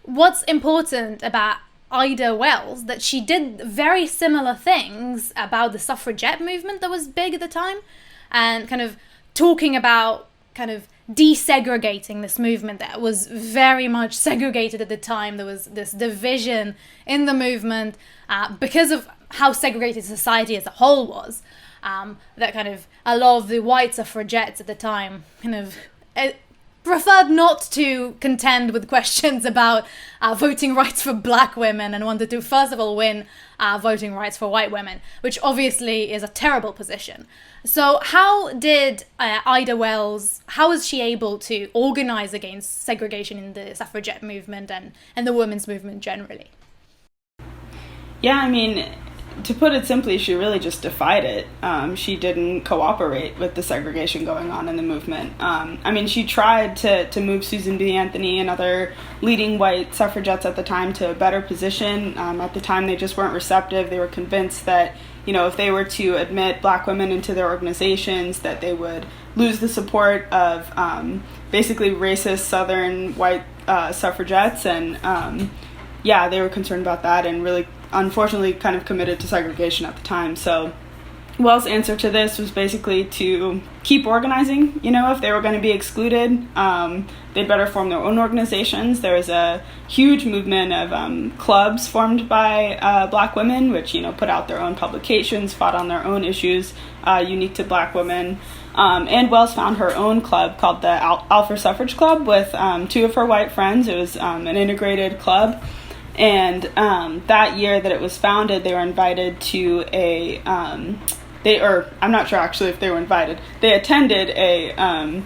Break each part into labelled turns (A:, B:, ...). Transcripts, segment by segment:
A: what's important about Ida Wells, that she did very similar things about the suffragette movement that was big at the time, and kind of talking about kind of desegregating this movement that was very much segregated at the time. There was this division in the movement because of how segregated society as a whole was, that kind of a lot of the white suffragettes at the time kind of preferred not to contend with questions about voting rights for black women and wanted to first of all win voting rights for white women, which obviously is a terrible position. So how did Ida Wells, how was she able to organize against segregation in the suffragette movement and the women's movement generally?
B: Yeah, I mean, to put it simply, she really just defied it. She didn't cooperate with the segregation going on in the movement. I mean, she tried to move Susan B. Anthony and other leading white suffragettes at the time to a better position. At the time, they just weren't receptive. They were convinced that, you know, if they were to admit black women into their organizations, that they would lose the support of basically racist Southern white suffragettes. And yeah, they were concerned about that and really, unfortunately, kind of committed to segregation at the time. So Wells' answer to this was basically to keep organizing. You know, if they were going to be excluded, they'd better form their own organizations. There was a huge movement of clubs formed by black women, which, you know, put out their own publications, fought on their own issues unique to black women. And Wells found her own club called the Alpha Suffrage Club with two of her white friends. It was an integrated club. And that year that it was founded, they were invited to I'm not sure actually if they were invited. They attended a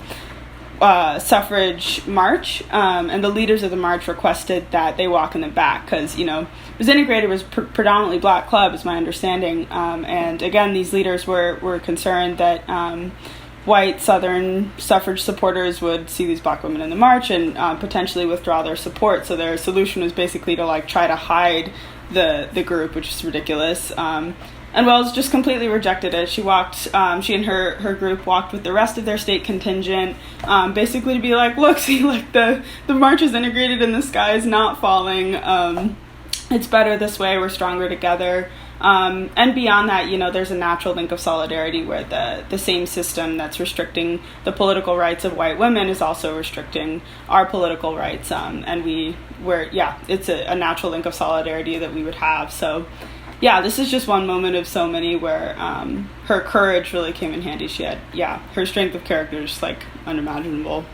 B: suffrage march, and the leaders of the march requested that they walk in the back because, you know, it was integrated, it was predominantly black club, is my understanding. And again, these leaders were concerned that white Southern suffrage supporters would see these black women in the march and potentially withdraw their support. So their solution was basically to like try to hide the group, which is ridiculous. And Wells just completely rejected it. She and her group walked with the rest of their state contingent, basically to be like, look, see, like the march is integrated and the sky is not falling. It's better this way. We're stronger together. And beyond that, you know, there's a natural link of solidarity where the same system that's restricting the political rights of white women is also restricting our political rights. And it's a natural link of solidarity that we would have. So, yeah, this is just one moment of so many where her courage really came in handy. She had, her strength of character is like unimaginable.